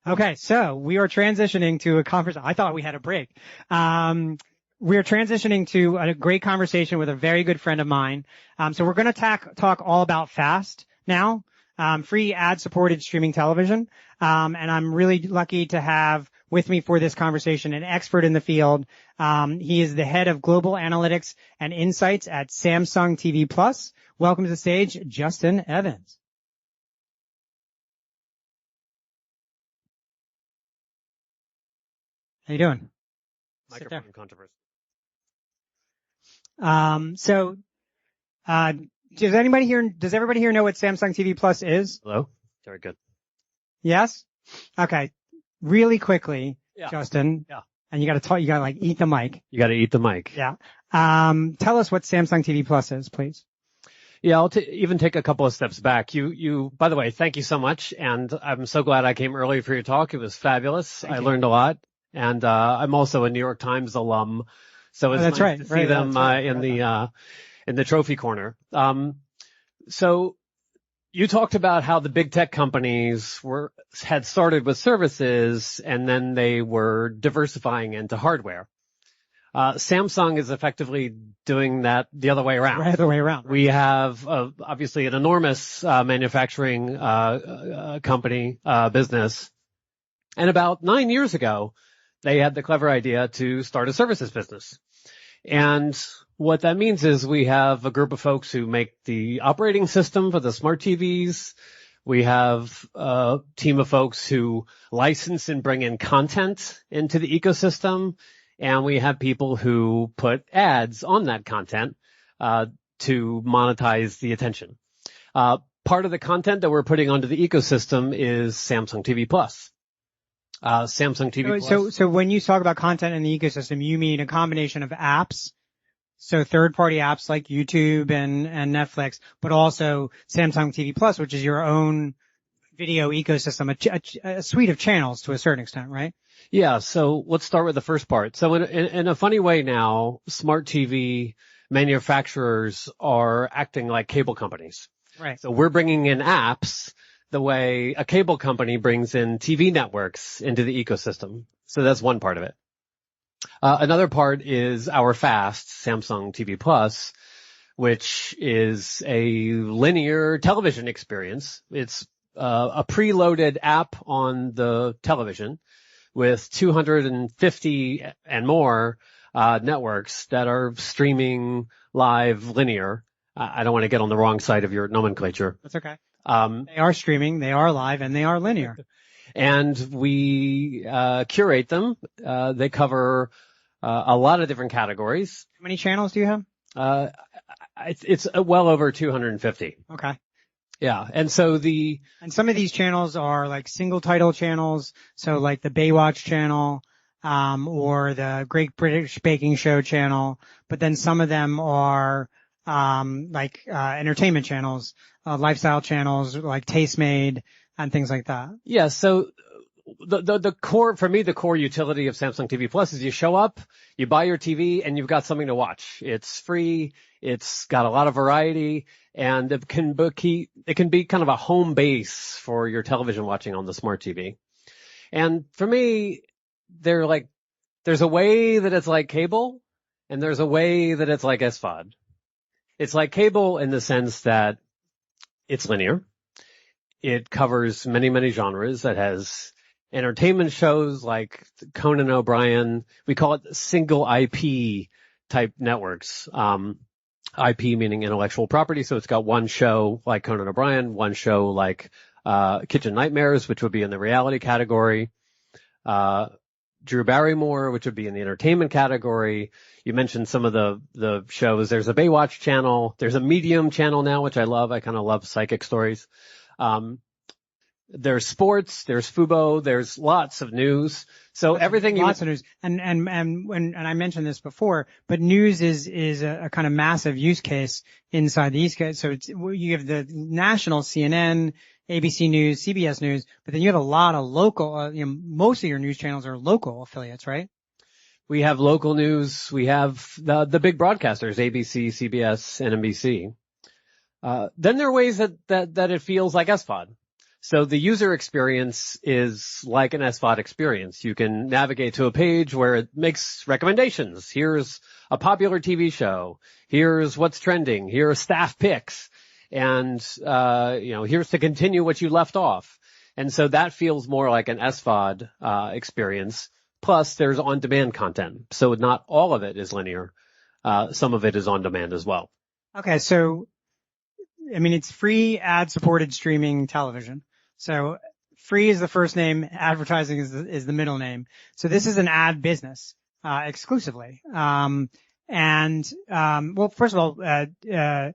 Okay, so we are transitioning to a conference. I thought we had a break. We're transitioning to a great conversation with a very good friend of mine. So we're going to talk all about FAST now, free ad-supported streaming television. And I'm really lucky to have with me for this conversation an expert in the field. He is the head of global analytics and insights at Samsung TV Plus. Welcome to the stage, Justin Evans. How you doing? Microphone controversy. Does everybody here know what Samsung TV Plus is? Hello? Very good. Yes? Okay. Really quickly, Yeah. Justin. Yeah. And you gotta like eat the mic. You gotta eat the mic. Yeah. Tell us what Samsung TV Plus is, please. Yeah, I'll even take a couple of steps back. By the way, thank you so much. And I'm so glad I came early for your talk. It was fabulous. I learned a lot. And, I'm also a New York Times alum. So it's nice to see them, in the trophy corner. So you talked about how the big tech companies had started with services and then they were diversifying into hardware. Samsung is effectively doing that the other way around. Right, the other way around. Right. We have obviously an enormous manufacturing company business, and about 9 years ago, they had the clever idea to start a services business. And what that means is we have a group of folks who make the operating system for the smart TVs. We have a team of folks who license and bring in content into the ecosystem. And we have people who put ads on that content to monetize the attention. Part of the content that we're putting onto the ecosystem is Samsung TV Plus. Samsung TV Plus. So when you talk about content in the ecosystem, you mean a combination of apps, so third-party apps like YouTube and Netflix, but also Samsung TV Plus, which is your own video ecosystem, a suite of channels to a certain extent, right? Yeah. So let's start with the first part. So in a funny way now, smart TV manufacturers are acting like cable companies. Right. So we're bringing in apps the way a cable company brings in TV networks into the ecosystem. So that's one part of it. Another part is our FAST, Samsung TV Plus, which is a linear television experience. It's a preloaded app on the television with 250 and more networks that are streaming live linear. I don't want to get on the wrong side of your nomenclature. That's okay. They are streaming, they are live, and they are linear. And we curate them. They cover a lot of different categories. How many channels do you have? It's well over 250. Okay. Yeah. And so and some of these channels are like single title channels. So like the Baywatch channel, or the Great British Baking Show channel. But then some of them are, entertainment channels, lifestyle channels like Tastemade and things like that. Yeah. So the core, for me, the core utility of Samsung TV Plus is you show up, you buy your TV, and you've got something to watch. It's free. It's got a lot of variety, and it can be kind of a home base for your television watching on the smart TV. And for me, there's a way that it's like cable, and there's a way that it's like SVOD. It's like cable in the sense that it's linear. It covers many, many genres. It has entertainment shows like Conan O'Brien. We call it single IP type networks. IP meaning intellectual property. So it's got one show like Conan O'Brien, one show like Kitchen Nightmares, which would be in the reality category. Drew Barrymore, which would be in the entertainment category. You mentioned some of the shows. There's a Baywatch channel. There's a Medium channel now, which I love. I kind of love psychic stories. There's sports, there's Fubo, there's lots of news. So everything lots of news. And I mentioned this before, but news is a kind of massive use case inside the use case. So you have the national CNN, ABC News, CBS News, but then you have a lot of local, most of your news channels are local affiliates, right? We have local news. We have the big broadcasters, ABC, CBS, and NBC. Then there are ways that it feels like SVOD. So the user experience is like an SVOD experience. You can navigate to a page where it makes recommendations. Here's a popular TV show. Here's what's trending. Here are staff picks. And, here's to continue what you left off. And so that feels more like an SVOD, experience. Plus there's on-demand content. So not all of it is linear. Some of it is on demand as well. Okay. So, I mean, it's free ad-supported streaming television. So free is the first name, advertising is the middle name. So this is an ad business, exclusively. Well, first of all, how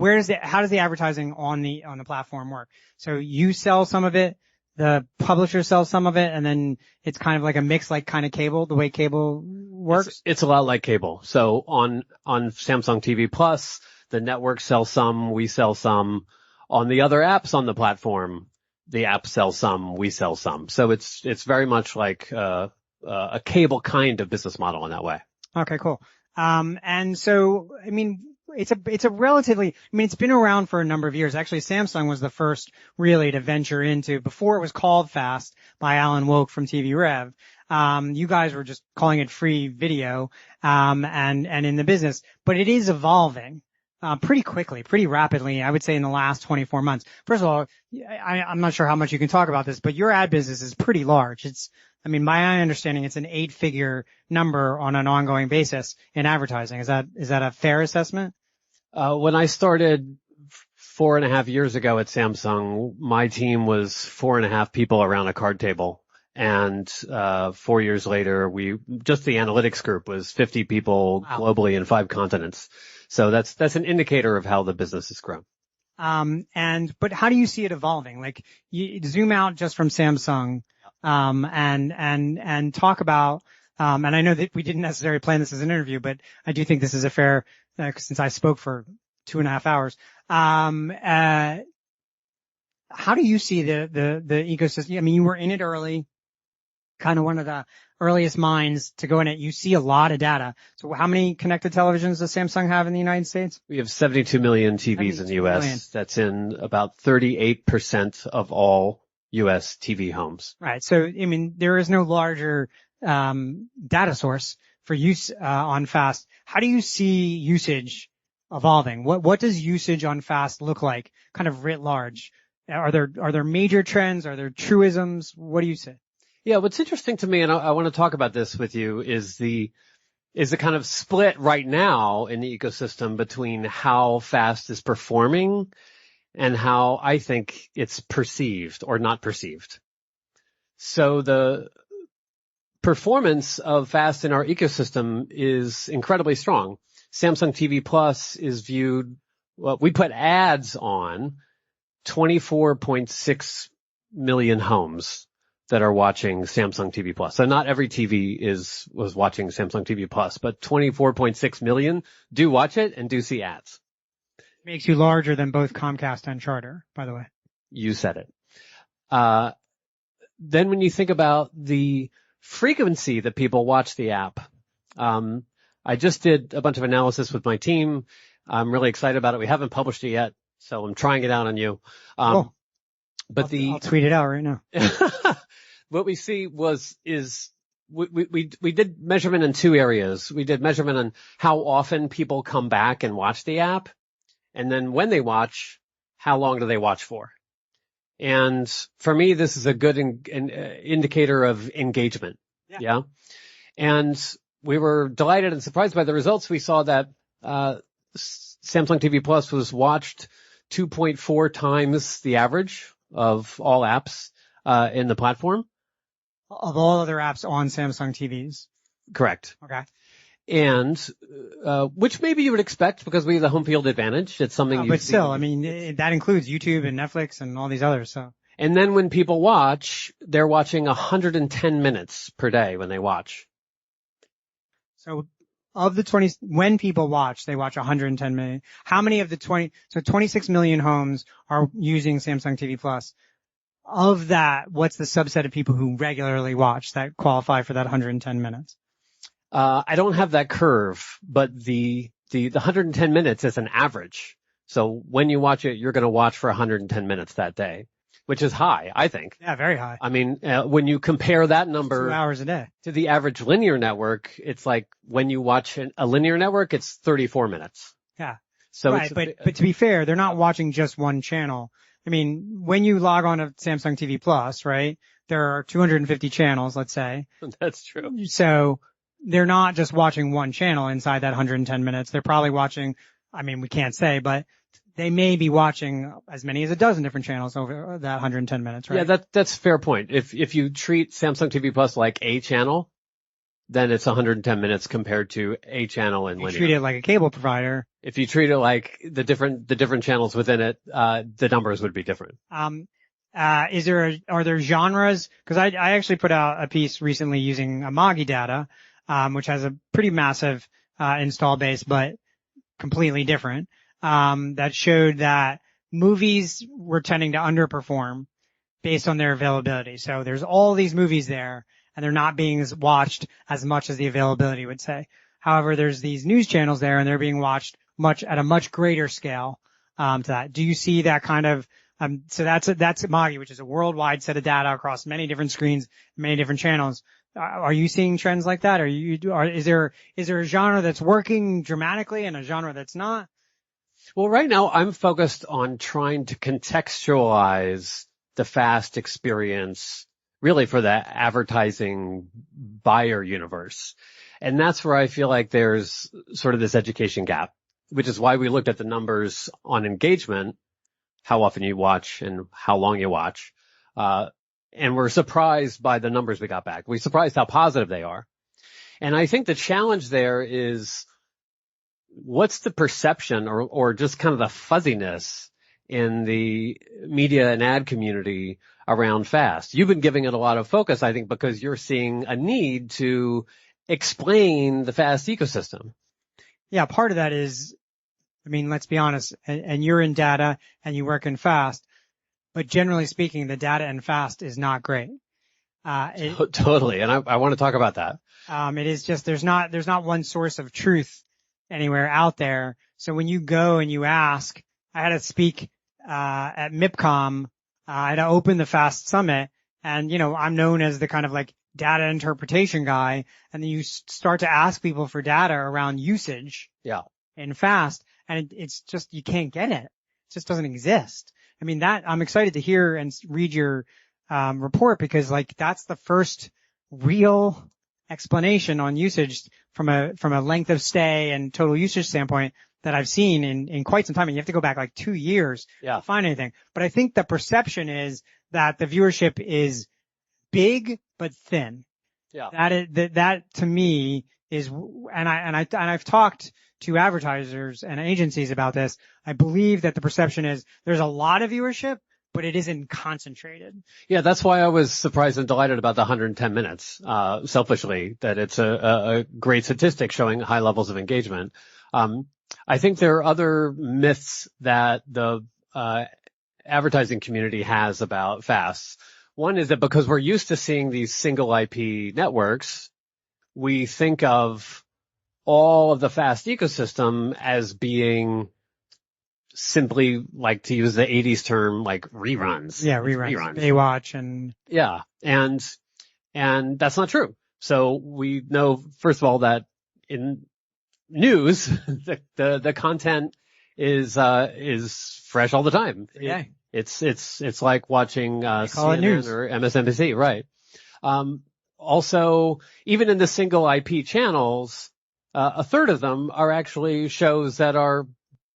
does the advertising on the platform work? So you sell some of it, the publisher sells some of it, and then it's kind of like a mix, like kind of cable, the way cable works? It's a lot like cable. So on Samsung TV Plus, the network sells some, we sell some. On the other apps on the platform, the app sells some, we sell some. So it's very much like a cable kind of business model in that way. Okay, cool. And so, I mean, it's been around for a number of years. Actually, Samsung was the first really to venture into, before it was called FAST by Alan Woke from TV Rev. You guys were just calling it free video, and in the business, but it is evolving, pretty quickly, pretty rapidly, I would say in the last 24 months. First of all, I'm not sure how much you can talk about this, but your ad business is pretty large. My understanding, it's an 8-figure number on an ongoing basis in advertising. Is that a fair assessment? When I started 4.5 years ago at Samsung, my team was 4.5 people around a card table. And 4 years later, just the analytics group was 50 people globally in 5 continents. So that's an indicator of how the business has grown. But how do you see it evolving? Like, you zoom out just from Samsung, and talk about, and I know that we didn't necessarily plan this as an interview, but I do think this is a fair, since I spoke for 2.5 hours. How do you see the ecosystem? I mean, you were in it early, kind of one of the earliest minds to go in it. You see a lot of data. So how many connected televisions does Samsung have in the United States? We have 72 million TVs in the U.S. Million. That's in about 38% of all U.S. TV homes. Right. So, I mean, there is no larger data source for use on FAST. How do you see usage evolving? What does usage on FAST look like, kind of writ large? Are there major trends? Are there truisms? What do you say? Yeah, what's interesting to me, and I want to talk about this with you, is the kind of split right now in the ecosystem between how FAST is performing and how I think it's perceived or not perceived. So the performance of FAST in our ecosystem is incredibly strong. Samsung TV Plus is viewed, well, we put ads on 24.6 million homes that are watching Samsung TV Plus. So not every TV was watching Samsung TV Plus, but 24.6 million do watch it and do see ads. Makes you larger than both Comcast and Charter, by the way. You said it. Then when you think about the frequency that people watch the app, I just did a bunch of analysis with my team. I'm really excited about it. We haven't published it yet, so I'm trying it out on you. Cool. But I'll tweet it out right now. What we see is we did measurement in 2 areas. We did measurement on how often people come back and watch the app, and then when they watch, how long do they watch for? And for me, this is a good indicator of engagement. Yeah. And we were delighted and surprised by the results. We saw that Samsung TV Plus was watched 2.4 times the average of all apps in the platform. Of all other apps on Samsung TVs. Correct. Okay. And which maybe you would expect because we have the home field advantage. It's something but still, I mean, that includes YouTube and Netflix and all these others. So. And then when people watch, they're watching 110 minutes per day when they watch. So of the when people watch, they watch 110 million. How many of the 26 million homes are using Samsung TV Plus? Of that, what's the subset of people who regularly watch that qualify for that 110 minutes? I don't have that curve, but the 110 minutes is an average. So when you watch it, you're going to watch for 110 minutes that day, which is high, I think. Yeah, very high. I mean, when you compare that number 2 hours a day to the average linear network, it's like when you watch a linear network, it's 34 minutes. Yeah. So right, but to be fair, they're not watching just one channel. I mean, when you log on to Samsung TV Plus, right, there are 250 channels, let's say. That's true. So they're not just watching one channel inside that 110 minutes. They're probably watching, I mean, we can't say, but they may be watching as many as a dozen different channels over that 110 minutes, right? Yeah, that's a fair point. If you treat Samsung TV Plus like a channel, then it's 110 minutes compared to a channel in linear. You treat it like a cable provider. If you treat it like the different channels within it, the numbers would be different. Are there genres? Cause I actually put out a piece recently using Amagi data, which has a pretty massive, install base, but completely different, that showed that movies were tending to underperform based on their availability. So there's all these movies there and they're not being watched as much as the availability would say. However, there's these news channels there and they're being watched at a much greater scale, to that. Do you see that kind of, so that's Amagi, which is a worldwide set of data across many different screens, many different channels. Are you seeing trends like that? Is there a genre that's working dramatically and a genre that's not? Well, right now I'm focused on trying to contextualize the FAST experience really for the advertising buyer universe. And that's where I feel like there's sort of this education gap, which is why we looked at the numbers on engagement, how often you watch and how long you watch. And we're surprised by the numbers we got back. We're surprised how positive they are. And I think the challenge there is what's the perception or just kind of the fuzziness in the media and ad community around FAST. You've been giving it a lot of focus, I think, because you're seeing a need to explain the FAST ecosystem. Yeah, part of that is, I mean, let's be honest, and you're in data and you work in FAST, but generally speaking, the data in FAST is not great. Totally. And I want to talk about that. It is just, there's not one source of truth anywhere out there. So when you go and you ask, I had to speak, at MIPCOM, I had to open the FAST Summit and, I'm known as the kind of like data interpretation guy. And then you start to ask people for data around usage. Yeah. In FAST. And it's just, you can't get it. It just doesn't exist. I mean, I'm excited to hear and read your, report because like that's the first real explanation on usage from a length of stay and total usage standpoint that I've seen in quite some time. And you have to go back like 2 years to find anything. But I think the perception is that the viewership is big but thin. Yeah. That to me is, and I've talked to advertisers and agencies about this. I believe that the perception is there's a lot of viewership, but it isn't concentrated. Yeah, that's why I was surprised and delighted about the 110 minutes, selfishly, that it's a great statistic showing high levels of engagement. I think there are other myths that the advertising community has about FAST. One is that because we're used to seeing these single IP networks, we think of all of the FAST ecosystem as being simply, like to use the 80s term, like reruns. Yeah, reruns. Baywatch and. Yeah. And that's not true. So we know, first of all, that in news, the content is fresh all the time. Okay. It's like watching, CNN news. or MSNBC, right? Also, even in the single IP channels, a third of them are actually shows that are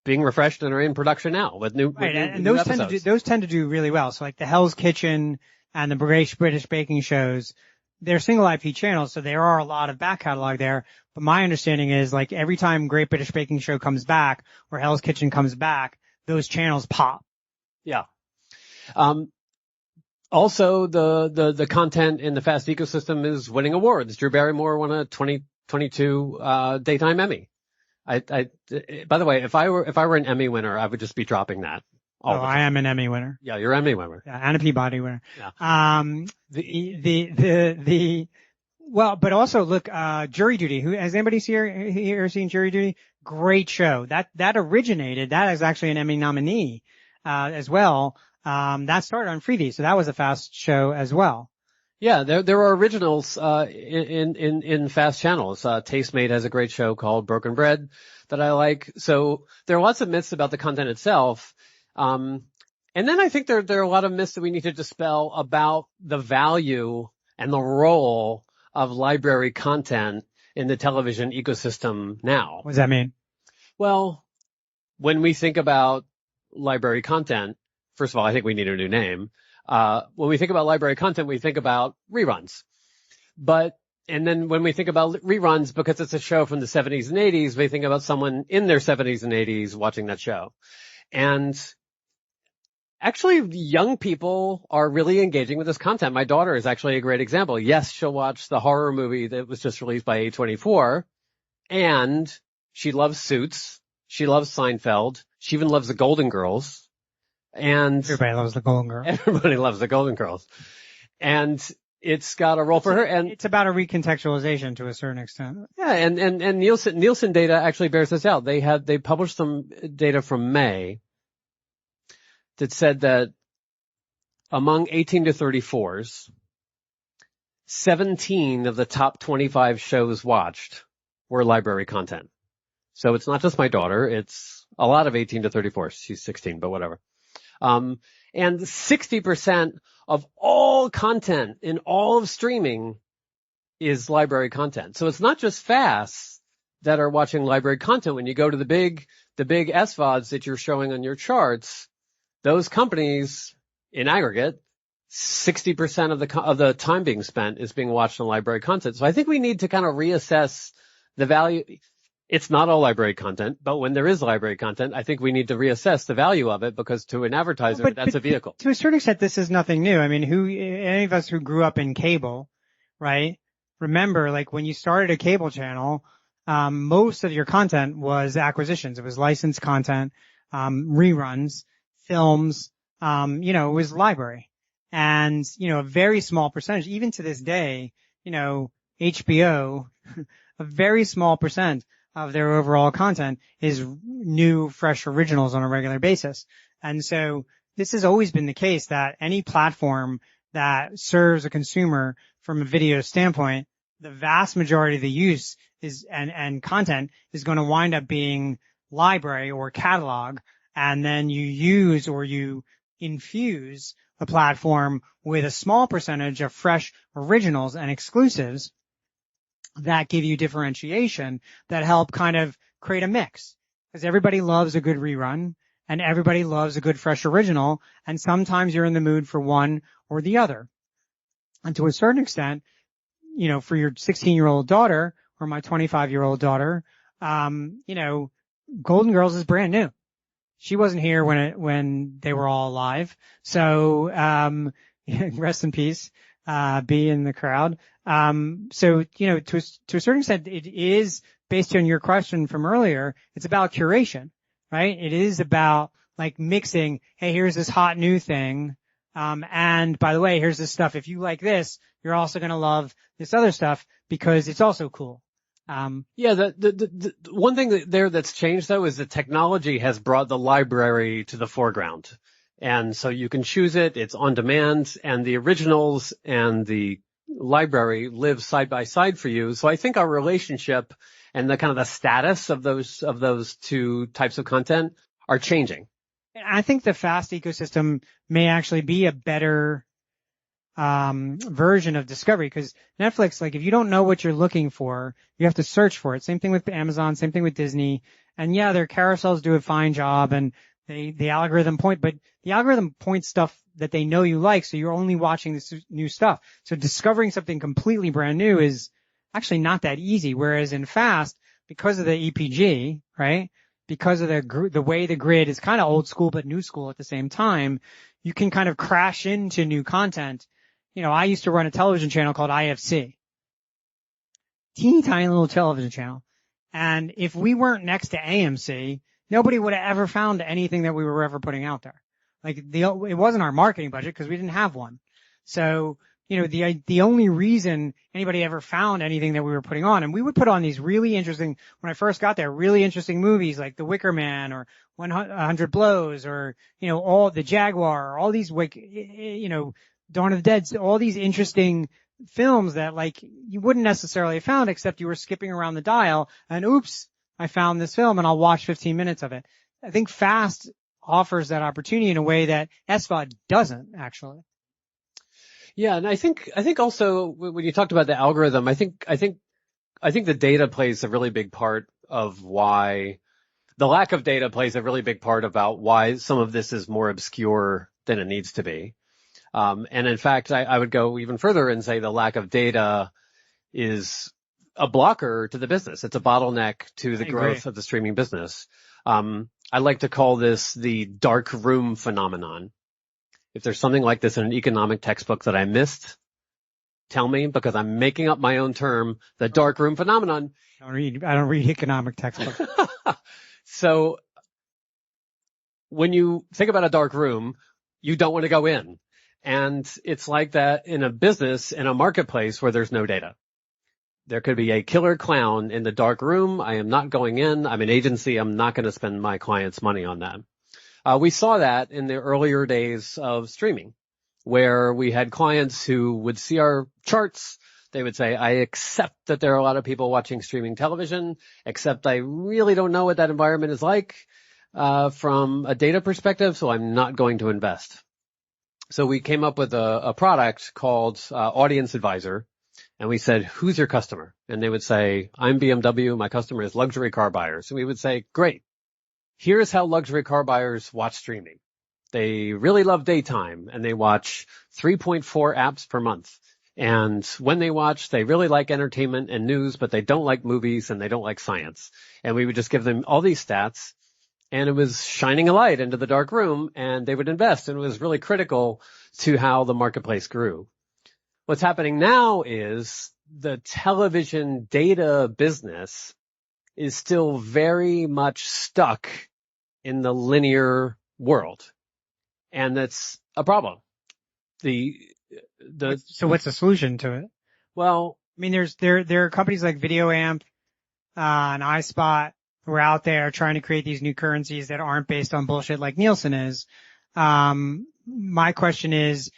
being refreshed and are in production now with new, right. with new, And new those tend to do really well. So like the Hell's Kitchen and the British baking shows, they're single IP channels. So there are a lot of back catalog there. But my understanding is like every time Great British Baking Show comes back or Hell's Kitchen comes back, those channels pop. Yeah. Also, the content in the FAST ecosystem is winning awards. Drew Barrymore won a 2022 Daytime Emmy. By the way, if I were an Emmy winner, I would just be dropping that. I am an Emmy winner. Yeah, you're an Emmy winner. Yeah, and a Peabody winner. Yeah. Well, but also look, Jury Duty. Has anybody here seen Jury Duty? Great show. That originated, that is actually an Emmy nominee, as well. That started on Freevee, so that was a Fast show as well. Yeah, there are originals in fast channels. Tastemade has a great show called Broken Bread that I like. So there are lots of myths about the content itself. And then I think there are a lot of myths that we need to dispel about the value and the role of library content in the television ecosystem now. What does that mean? Well, when we think about library content, first of all, I think we need a new name. When we think about library content, we think about reruns. And then when we think about reruns, because it's a show from the 70s and 80s, we think about someone in their 70s and 80s watching that show. And actually, young people are really engaging with this content. My daughter is actually a great example. Yes, she'll watch the horror movie that was just released by A24, and she loves Suits. She loves Seinfeld. She even loves the Golden Girls. And everybody loves the Golden Girls. Everybody loves the Golden Girls. And it's got a role for her. And it's about a recontextualization to a certain extent. Yeah, and Nielsen data actually bears this out. They published some data from May that said that among 18 to 34s, 17 of the top 25 shows watched were library content. So it's not just my daughter, it's a lot of 18 to 34s. She's 16, but whatever. And 60% of all content in all of streaming is library content. So it's not just FAST that are watching library content. When you go to the big SVODs that you're showing on your charts, those companies in aggregate, 60% of the time being spent is being watched on library content. So I think we need to kind of reassess the value. It's not all library content, but when there is library content, I think we need to reassess the value of it, because to an advertiser, that's a vehicle. To a certain extent, this is nothing new. I mean, any of us who grew up in cable, right? Remember, like when you started a cable channel, most of your content was acquisitions. It was licensed content, reruns, films, it was library. And, a very small percentage, even to this day, HBO, a very small percent of their overall content is new, fresh originals on a regular basis. And so this has always been the case, that any platform that serves a consumer from a video standpoint, the vast majority of the use is, and content is going to wind up being library or catalog. And then you use or you infuse a platform with a small percentage of fresh originals and exclusives that give you differentiation, that help kind of create a mix. Because everybody loves a good rerun and everybody loves a good fresh original, and sometimes you're in the mood for one or the other. And to a certain extent, for your 16-year-old daughter or my 25-year-old daughter, Golden Girls is brand new. She wasn't here when they were all alive. So, rest in peace, be in the crowd. So, to a certain extent, it is based on your question from earlier. It's about curation, right? It is about like mixing. Hey, here's this hot new thing. And by the way, here's this stuff. If you like this, you're also going to love this other stuff because it's also cool. Yeah, the one thing that's changed though is the technology has brought the library to the foreground. And so you can choose it, it's on demand, and the originals and the library live side by side for you. So I think our relationship and the kind of the status of those two types of content are changing. I think the FAST ecosystem may actually be a better version of discovery, because Netflix, like if you don't know what you're looking for, you have to search for it. Same thing with Amazon, same thing with Disney. And yeah, their carousels do a fine job, and the algorithm but the algorithm points stuff that they know you like, so you're only watching this new stuff. So discovering something completely brand new is actually not that easy. Whereas in FAST, because of the EPG, right? Because of the way the grid is kind of old school but new school at the same time, you can kind of crash into new content. I used to run a television channel called IFC. Teeny tiny little television channel. And if we weren't next to AMC, nobody would have ever found anything that we were ever putting out there. Like it wasn't our marketing budget because we didn't have one. So, the only reason anybody ever found anything that we were putting on, and we would put on these really interesting, when I first got there, really interesting movies like The Wicker Man or 100 Blows or, all the Jaguar, all these, Dawn of the Dead, all these interesting films that like you wouldn't necessarily have found except you were skipping around the dial and oops, I found this film and I'll watch 15 minutes of it. I think Fast offers that opportunity in a way that SVOD doesn't actually. Yeah, and I think also when you talked about the algorithm, I think the data plays a really big part of why the lack of data plays a really big part about why some of this is more obscure than it needs to be. And in fact, I would go even further and say the lack of data is a blocker to the business. It's a bottleneck to the growth of the streaming business. I like to call this the dark room phenomenon. If there's something like this in an economic textbook that I missed, tell me, because I'm making up my own term, the dark room phenomenon. I don't read economic textbooks. So when you think about a dark room, you don't want to go in. And it's like that in a business, in a marketplace where there's no data. There could be a killer clown in the dark room. I am not going in. I'm an agency. I'm not going to spend my clients' money on that. We saw that in the earlier days of streaming, where we had clients who would see our charts. They would say, I accept that there are a lot of people watching streaming television, except I really don't know what that environment is like from a data perspective, so I'm not going to invest. So we came up with a product called Audience Advisor, and we said, who's your customer? And they would say, I'm BMW. My customer is luxury car buyers. And we would say, great. Here's how luxury car buyers watch streaming. They really love daytime, and they watch 3.4 apps per month. And when they watch, they really like entertainment and news, but they don't like movies and they don't like science. And we would just give them all these stats, and it was shining a light into the dark room, and they would invest. And it was really critical to how the marketplace grew. What's happening now is the television data business is still very much stuck in the linear world. And that's a problem. So what's the solution to it? Well, I mean, there are companies like VideoAmp, and iSpot who are out there trying to create these new currencies that aren't based on bullshit like Nielsen is. My question is,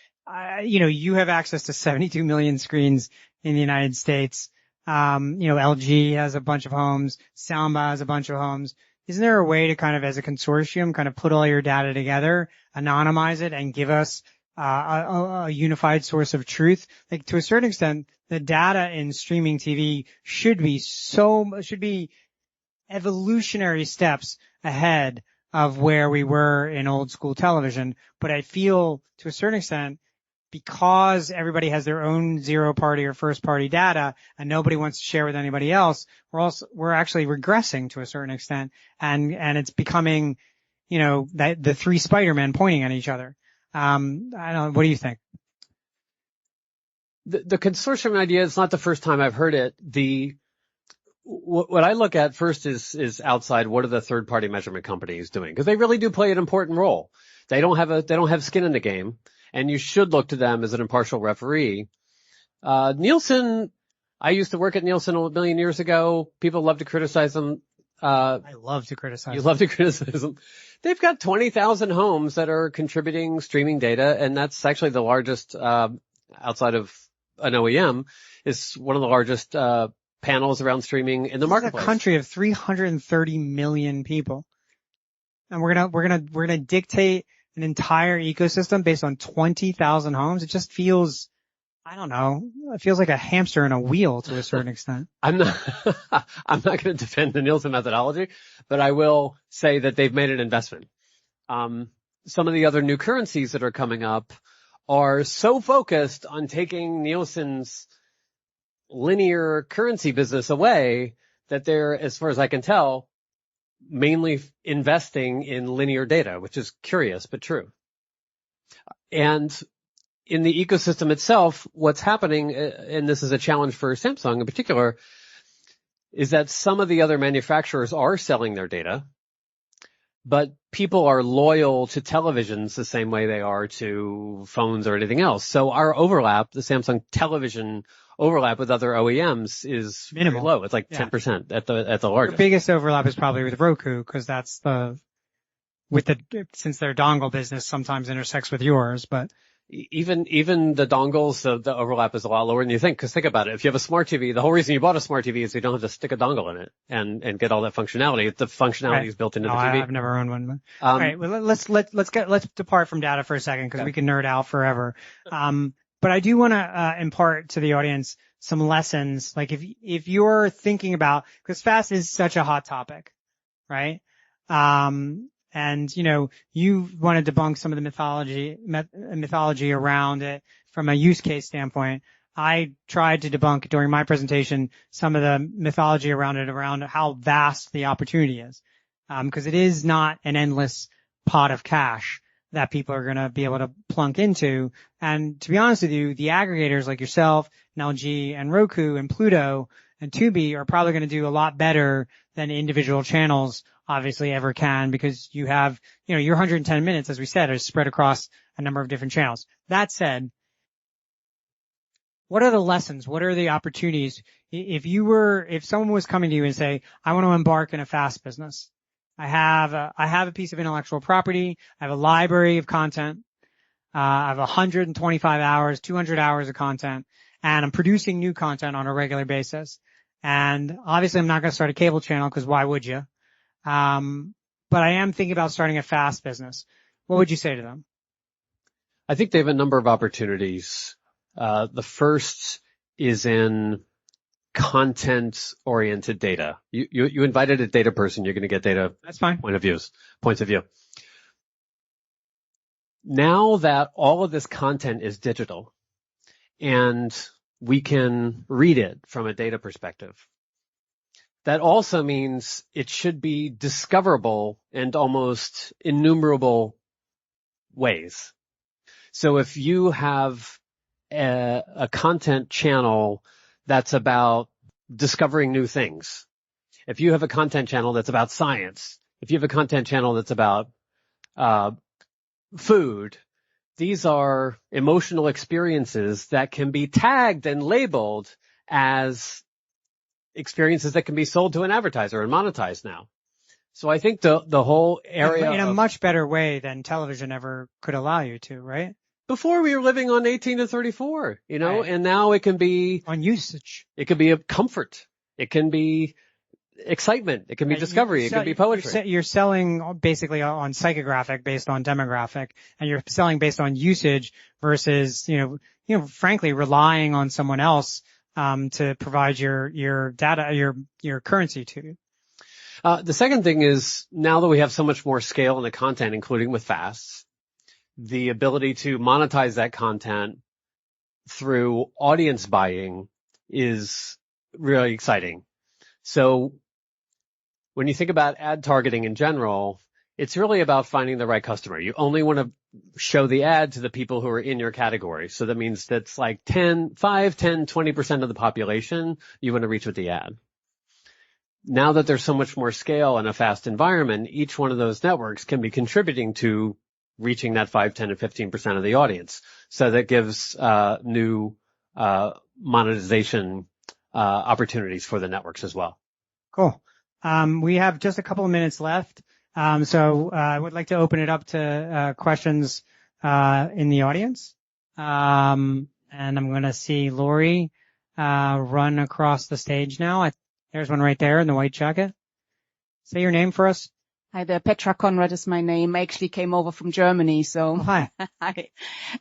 you have access to 72 million screens in the United States. LG has a bunch of homes. Soundbar has a bunch of homes. Isn't there a way to kind of, as a consortium, kind of put all your data together, anonymize it, and give us a unified source of truth? Like, to a certain extent, the data in streaming TV should be evolutionary steps ahead of where we were in old school television. But I feel, to a certain extent, because everybody has their own zero party or first party data and nobody wants to share with anybody else, we're actually regressing to a certain extent. And it's becoming, the three Spider-Men pointing at each other. I don't know. What do you think? The consortium idea is not the first time I've heard it. What I look at first is outside. What are the third party measurement companies doing? Because they really do play an important role. They don't have skin in the game. And you should look to them as an impartial referee. Nielsen, I used to work at Nielsen a million years ago. People love to criticize them. I love to criticize them. You love to criticize them. They've got 20,000 homes that are contributing streaming data, and that's actually the largest, outside of an OEM, is one of the largest panels around streaming in the marketplace. It's a country of 330 million people. And we're gonna dictate an entire ecosystem based on 20,000 homes. It just feels, I don't know, it feels like a hamster in a wheel to a certain extent. I'm not going to defend the Nielsen methodology, but I will say that they've made an investment. Some of the other new currencies that are coming up are so focused on taking Nielsen's linear currency business away that they're, as far as I can tell, mainly investing in linear data, which is curious but true. And in the ecosystem itself, what's happening, and this is a challenge for Samsung in particular, is that some of the other manufacturers are selling their data, but people are loyal to televisions the same way they are to phones or anything else. So our overlap, the Samsung television overlap with other OEMs is minimal. Very low. It's like 10% at the largest. The biggest overlap is probably with Roku, because that's since their dongle business sometimes intersects with yours, but. Even the dongles, the overlap is a lot lower than you think. Because think about it. If you have a smart TV, the whole reason you bought a smart TV is you don't have to stick a dongle in it and get all that functionality. The functionality is built into the TV. I've never owned one. All right. Well, let's depart from data for a second, because we can nerd out forever. But I do want to impart to the audience some lessons. Like if you're thinking about, because fast is such a hot topic, right? And, you want to debunk some of the mythology around it from a use case standpoint. I tried to debunk during my presentation some of the mythology around it, around how vast the opportunity is. Because it is not an endless pot of cash that people are going to be able to plunk into. And to be honest with you, the aggregators like yourself, and LG, and Roku, and Pluto, and Tubi are probably going to do a lot better than individual channels obviously ever can, because you have, your 110 minutes, as we said, are spread across a number of different channels. That said, what are the lessons? What are the opportunities? If someone was coming to you and say, I want to embark in a fast business. I have a piece of intellectual property. I have a library of content. I have 125 hours, 200 hours of content, and I'm producing new content on a regular basis. And obviously I'm not going to start a cable channel, because why would you? But I am thinking about starting a fast business. What would you say to them? I think they have a number of opportunities. The first is in content-oriented data. You invited a data person, you're going to get data. That's fine. Points of view. Now that all of this content is digital and we can read it from a data perspective, that also means it should be discoverable in almost innumerable ways. So if you have a content channel that's about discovering new things, if you have a content channel that's about science, if you have a content channel that's about food, these are emotional experiences that can be tagged and labeled as experiences that can be sold to an advertiser and monetized now. So I think the whole area in a much better way than television ever could allow you to, right? Before we were living on 18 to 34, right. And now it can be on usage. It can be a comfort. It can be excitement. It can be discovery. It can be poetry. You're selling basically on psychographic based on demographic, and you're selling based on usage versus, frankly, relying on someone else to provide your data, your currency to you. The second thing is, now that we have so much more scale in the content, including with FAST, the ability to monetize that content through audience buying is really exciting. So when you think about ad targeting in general, it's really about finding the right customer. You only want to show the ad to the people who are in your category. So that means that's like 5, 10, 20% of the population you want to reach with the ad. Now that there's so much more scale in a fast environment, each one of those networks can be contributing to reaching that 5, 10, and 15% of the audience. So that gives new monetization opportunities for the networks as well. Cool. We have just a couple of minutes left. So I would like to open it up to questions in the audience. And I'm going to see Lori run across the stage now. There's one right there in the white jacket. Say your name for us. Hi there, Petra Conrad is my name. I actually came over from Germany, so. Oh, hi. Hi.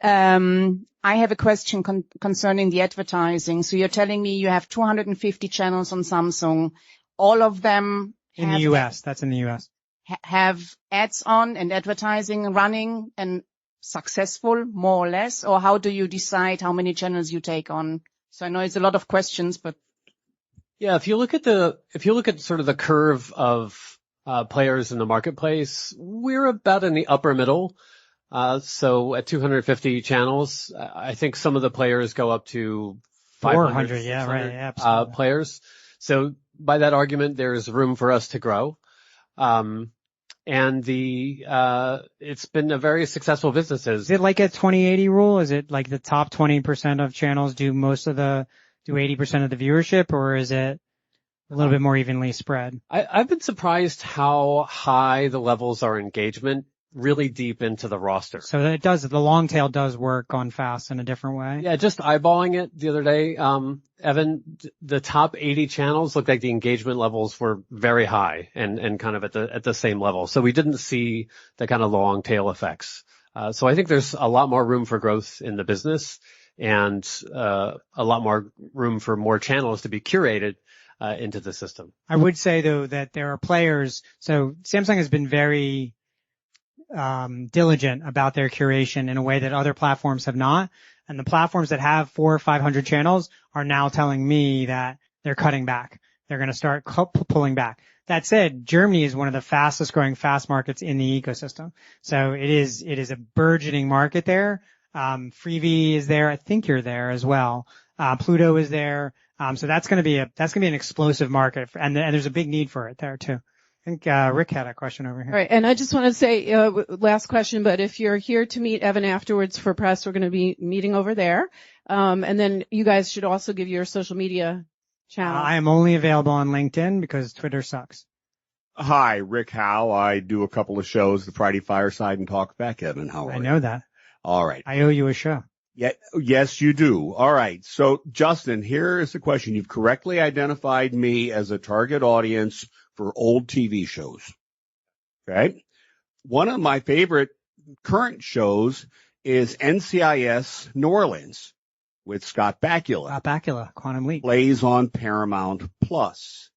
I have a question concerning the advertising. So you're telling me you have 250 channels on Samsung. All of them in the U.S. That's in the U.S. Have ads on and advertising running and successful, more or less? Or how do you decide how many channels you take on? So I know it's a lot of questions, but. Yeah, if you look at sort of the curve of players in the marketplace, we're about in the upper middle. So at 250 channels, I think some of the players go up to 400, yeah, right, absolutely. Players. So by that argument, there's room for us to grow. And it's been a very successful business. Is it like a 20/80 rule? Is it like the top 20% of channels do 80% of the viewership, or is it a little bit more evenly spread? I've been surprised how high the levels are engagement really deep into the roster. So the long tail does work on FAST in a different way. Yeah, just eyeballing it the other day, Evan, the top 80 channels looked like the engagement levels were very high and kind of at the same level. So we didn't see the kind of long tail effects. So I think there's a lot more room for growth in the business and a lot more room for more channels to be curated into the system. I would say though that there are players. So Samsung has been very diligent about their curation in a way that other platforms have not. And the platforms that have 400 or 500 channels are now telling me that they're cutting back. They're going to start pulling back. That said, Germany is one of the fastest growing FAST markets in the ecosystem. So it is a burgeoning market there. Freevee is there. I think you're there as well. Pluto is there. So that's going to be an explosive market, and there's a big need for it there too. I think Rick had a question over here. All right, and I just want to say, last question, but if you're here to meet Evan afterwards for press, we're going to be meeting over there. And then you guys should also give your social media channel. I am only available on LinkedIn because Twitter sucks. Hi, Rick Howe. I do a couple of shows, the Friday Fireside and Talk Back. Evan, how are you? I know that. All right. I owe you a show. Yeah, yes, you do. All right. So, Justin, here is the question. You've correctly identified me as a target audience for old TV shows. Okay. One of my favorite current shows is NCIS New Orleans with Scott Bakula. Quantum Leap. Plays on Paramount Plus.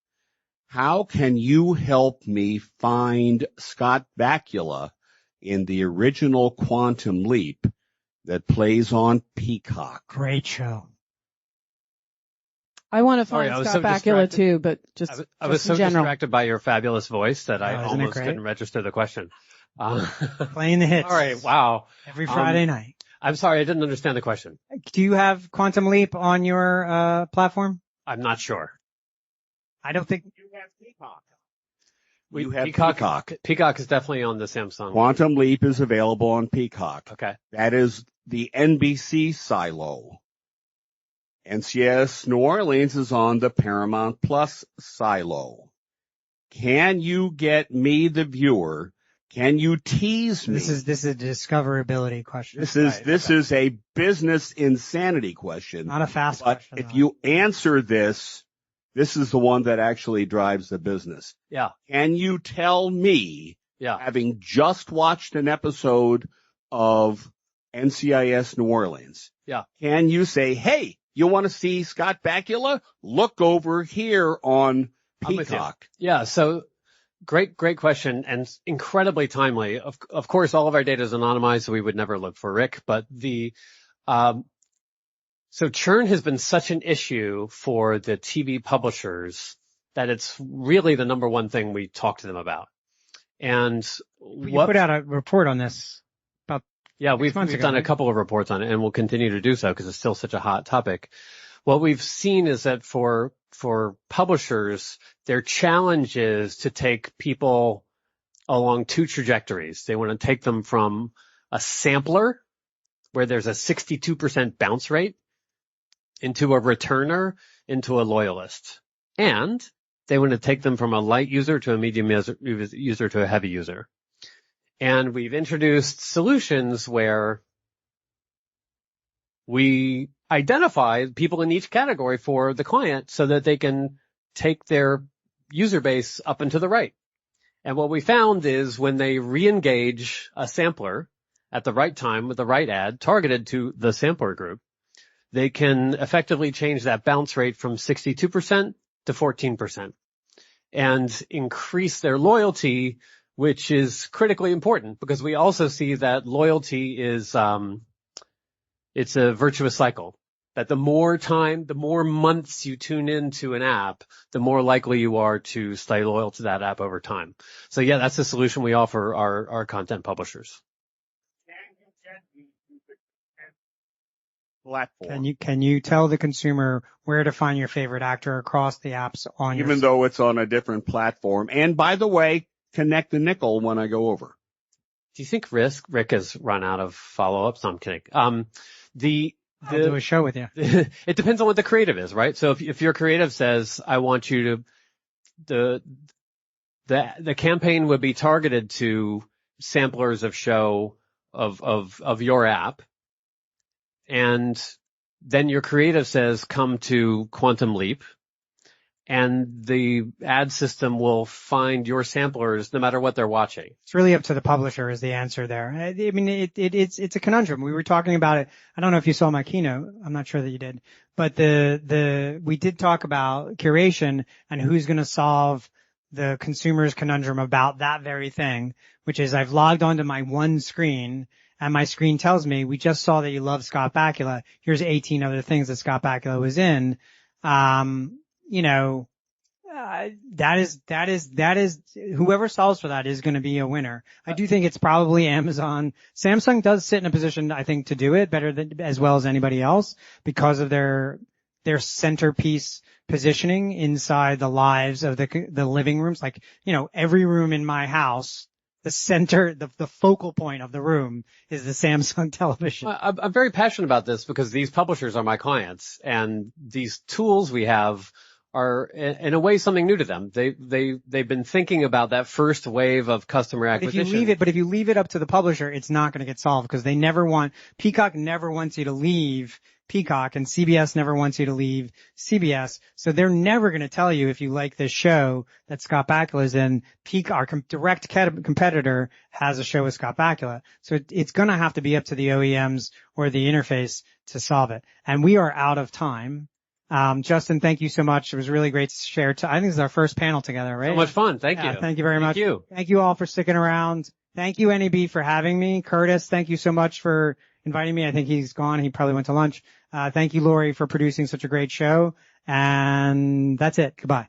How can you help me find Scott Bakula in the original Quantum Leap that plays on Peacock? Great show. I want to find Scott Bakula too, but I was so distracted by your fabulous voice that I almost couldn't register the question. Playing the hits. All right. Wow. Every Friday night. I'm sorry. I didn't understand the question. Do you have Quantum Leap on your platform? I'm not sure. I don't think You have Peacock. You have Peacock. Peacock is definitely on the Samsung. Quantum Leap is available on Peacock. Okay. That is the NBC silo. NCIS New Orleans is on the Paramount Plus silo. Can you get me, the viewer? Can you tease me? This is a discoverability question. This is a business insanity question. Not a fast but question. If you answer this is the one that actually drives the business. Yeah. Can you tell me, yeah, having just watched an episode of NCIS New Orleans, yeah, can you say, hey, you want to see Scott Bakula? Look over here on Peacock. Yeah. So great question and incredibly timely. Of course, all of our data is anonymized, so we would never look for Rick, but so churn has been such an issue for the TV publishers that it's really the number one thing we talk to them about. And you put out a report on this about we've done a couple of reports on it, and we'll continue to do so because it's still such a hot topic. What we've seen is that for publishers, their challenge is to take people along two trajectories. They want to take them from a sampler where there's a 62% bounce rate into a returner, into a loyalist. And they want to take them from a light user to a medium user to a heavy user. And we've introduced solutions where we identify people in each category for the client so that they can take their user base up and to the right. And what we found is when they re-engage a sampler at the right time with the right ad targeted to the sampler group, they can effectively change that bounce rate from 62% to 14% and increase their loyalty, which is critically important because we also see that loyalty is, it's a virtuous cycle. That the more time, the more months you tune into an app, the more likely you are to stay loyal to that app over time. So yeah, that's the solution we offer our content publishers. Platform. Can you tell the consumer where to find your favorite actor across the apps on even though it's on a different platform? And by the way, connect the nickel when I go over. Do you think Rick has run out of follow-ups? No, I'm kidding. I'll do a show with you. It depends on what the creative is, right? So if your creative says, I want you to, the campaign would be targeted to samplers of show of your app. And then your creative says, come to Quantum Leap. And the ad system will find your samplers no matter what they're watching. It's really up to the publisher is the answer there. I mean, it's a conundrum. We were talking about it. I don't know if you saw my keynote. I'm not sure that you did, but we did talk about curation and who's going to solve the consumer's conundrum about that very thing, which is I've logged onto my one screen and my screen tells me, we just saw that you love Scott Bakula. Here's 18 other things that Scott Bakula was in. You know, that is whoever solves for that is going to be a winner. I do think it's probably Amazon. Samsung does sit in a position, I think, to do it better than as well as anybody else because of their centerpiece positioning inside the lives of the living rooms. Like, you know, every room in my house, the center, the focal point of the room is the Samsung television. I'm very passionate about this because these publishers are my clients and these tools we have are in a way something new to them. They've been thinking about that first wave of customer acquisition. But if you leave it up to the publisher, it's not going to get solved because Peacock never wants you to leave Peacock and CBS never wants you to leave CBS. So they're never going to tell you if you like this show that Scott Bakula is in, our direct competitor has a show with Scott Bakula. So it's going to have to be up to the OEMs or the interface to solve it. And we are out of time. Justin, thank you so much. It was really great to share. I think this is our first panel together, right? So much fun. Thank you. Thank you very much. Thank you. Thank you all for sticking around. Thank you, NEB, for having me. Curtis, thank you so much for inviting me. I think he's gone. He probably went to lunch. Thank you, Lori, for producing such a great show. And that's it. Goodbye.